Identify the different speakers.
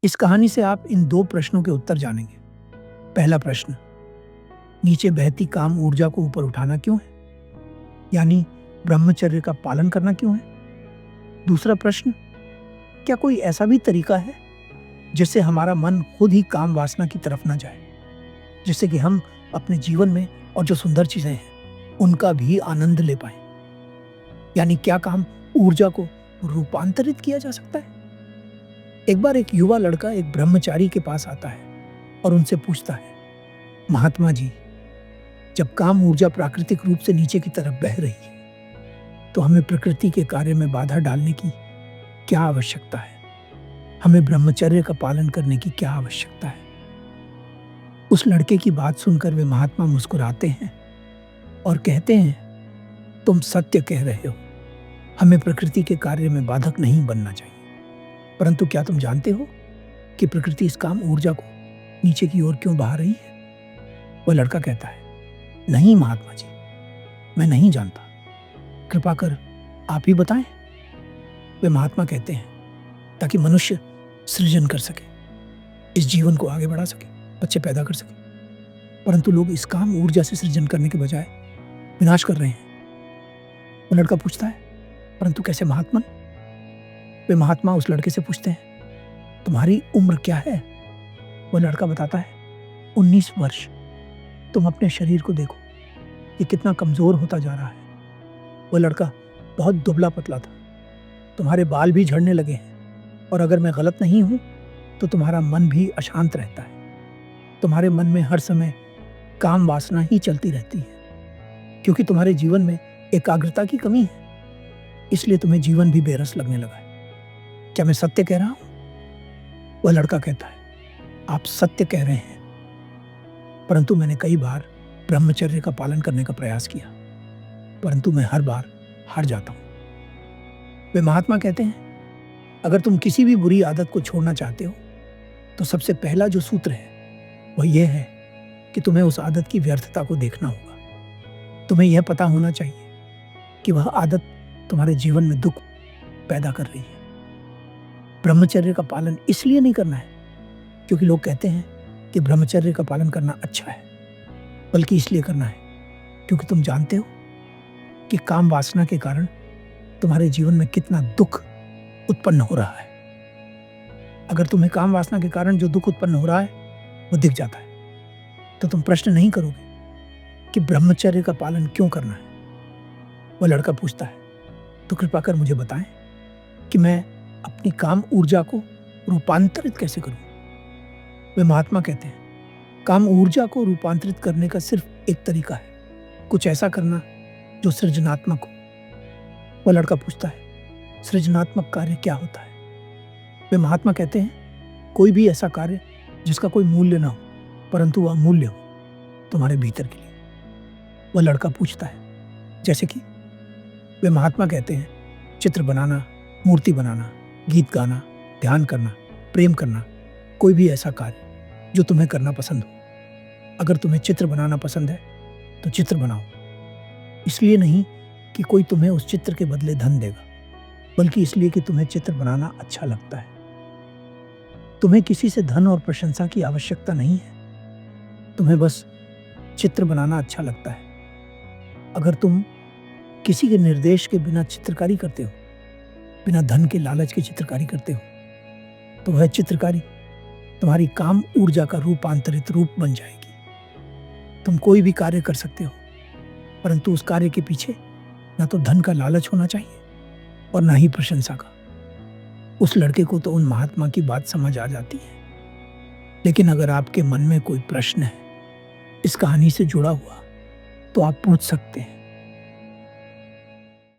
Speaker 1: इस कहानी से आप इन 2 प्रश्नों के उत्तर जानेंगे। पहला प्रश्न, नीचे बहती काम ऊर्जा को ऊपर उठाना क्यों है? यानी ब्रह्मचर्य का पालन करना क्यों है? दूसरा प्रश्न, क्या कोई ऐसा भी तरीका है जिससे हमारा मन खुद ही काम वासना की तरफ ना जाए, जिससे कि हम अपने जीवन में और जो सुंदर चीजें हैं उनका भी आनंद ले पाए? यानी क्या काम ऊर्जा को रूपांतरित किया जा सकता है? एक बार एक युवा लड़का एक ब्रह्मचारी के पास आता है और उनसे पूछता है, महात्मा जी, जब काम ऊर्जा प्राकृतिक रूप से नीचे की तरफ बह रही है तो हमें प्रकृति के कार्य में बाधा डालने की क्या आवश्यकता है? हमें ब्रह्मचर्य का पालन करने की क्या आवश्यकता है? उस लड़के की बात सुनकर वे महात्मा मुस्कुराते हैं और कहते हैं, तुम सत्य कह रहे हो, हमें प्रकृति के कार्य में बाधक नहीं बनना चाहिए। परंतु क्या तुम जानते हो कि प्रकृति इस काम ऊर्जा को नीचे की ओर क्यों बहा रही है? वह लड़का कहता है, नहीं महात्मा जी, मैं नहीं जानता, कृपा कर आप ही बताएं। वे महात्मा कहते हैं, ताकि मनुष्य सृजन कर सके, इस जीवन को आगे बढ़ा सके, बच्चे पैदा कर सके। परंतु लोग इस काम ऊर्जा से सृजन करने के बजाय विनाश कर रहे हैं। वो लड़का पूछता है, परंतु कैसे महात्मन? वे महात्मा उस लड़के से पूछते हैं, तुम्हारी उम्र क्या है? वह लड़का बताता है, 19 वर्ष। तुम अपने शरीर को देखो, ये कितना कमजोर होता जा रहा है। वह लड़का बहुत दुबला पतला था, तुम्हारे बाल भी झड़ने लगे हैं, और अगर मैं गलत नहीं हूं तो तुम्हारा मन भी अशांत रहता है। तुम्हारे मन में हर समय काम वासना ही चलती रहती है, क्योंकि तुम्हारे जीवन में एकाग्रता की कमी है, इसलिए तुम्हें जीवन भी बेरस लगने लगा है। क्या मैं सत्य कह रहा हूं? वह लड़का कहता है, आप सत्य कह रहे हैं, परंतु मैंने कई बार ब्रह्मचर्य का पालन करने का प्रयास किया, परंतु मैं हर बार हार जाता हूं। वे महात्मा कहते हैं, अगर तुम किसी भी बुरी आदत को छोड़ना चाहते हो तो सबसे पहला जो सूत्र है वह यह है कि तुम्हें उस आदत की व्यर्थता को देखना होगा। तुम्हें यह पता होना चाहिए कि वह आदत तुम्हारे जीवन में दुख पैदा कर रही है। ब्रह्मचर्य का पालन इसलिए नहीं करना है क्योंकि लोग कहते हैं कि ब्रह्मचर्य का पालन करना अच्छा है, बल्कि इसलिए करना है क्योंकि तुम जानते हो कि काम वासना के कारण तुम्हारे जीवन में कितना दुख उत्पन्न हो रहा है। अगर तुम्हें काम वासना के कारण जो दुख उत्पन्न हो रहा है वो दिख जाता है तो तुम प्रश्न नहीं करोगे कि ब्रह्मचर्य का पालन क्यों करना है। वह लड़का पूछता है, तो कृपा कर मुझे बताएं कि मैं अपनी काम ऊर्जा को रूपांतरित कैसे करूं? वे महात्मा कहते हैं, काम ऊर्जा को रूपांतरित करने का सिर्फ एक तरीका है, कुछ ऐसा करना जो सृजनात्मक हो। वह लड़का पूछता है, सृजनात्मक कार्य क्या होता है? वे महात्मा कहते हैं, कोई भी ऐसा कार्य जिसका कोई मूल्य ना हो, परंतु वह अमूल्य हो तुम्हारे भीतर के लिए। वह लड़का पूछता है, जैसे कि? वे महात्मा कहते हैं, चित्र बनाना, मूर्ति बनाना, गीत गाना, ध्यान करना, प्रेम करना, कोई भी ऐसा कार्य जो तुम्हें करना पसंद हो। अगर तुम्हें चित्र बनाना पसंद है तो चित्र बनाओ, इसलिए नहीं कि कोई तुम्हें उस चित्र के बदले धन देगा, बल्कि इसलिए कि तुम्हें चित्र बनाना अच्छा लगता है। तुम्हें किसी से धन और प्रशंसा की आवश्यकता नहीं है, तुम्हें बस चित्र बनाना अच्छा लगता है। अगर तुम किसी के निर्देश के बिना चित्रकारी करते हो, बिना धन के लालच की चित्रकारी करते हो, तो वह चित्रकारी तुम्हारी काम ऊर्जा का रूपांतरित रूप बन जाएगी। तुम कोई भी कार्य कर सकते हो, परंतु उस कार्य के पीछे ना तो धन का लालच होना चाहिए और ना ही प्रशंसा का। उस लड़के को तो उन महात्मा की बात समझ आ जाती है, लेकिन अगर आपके मन में कोई प्रश्न है इस कहानी से जुड़ा हुआ तो आप पूछ सकते हैं।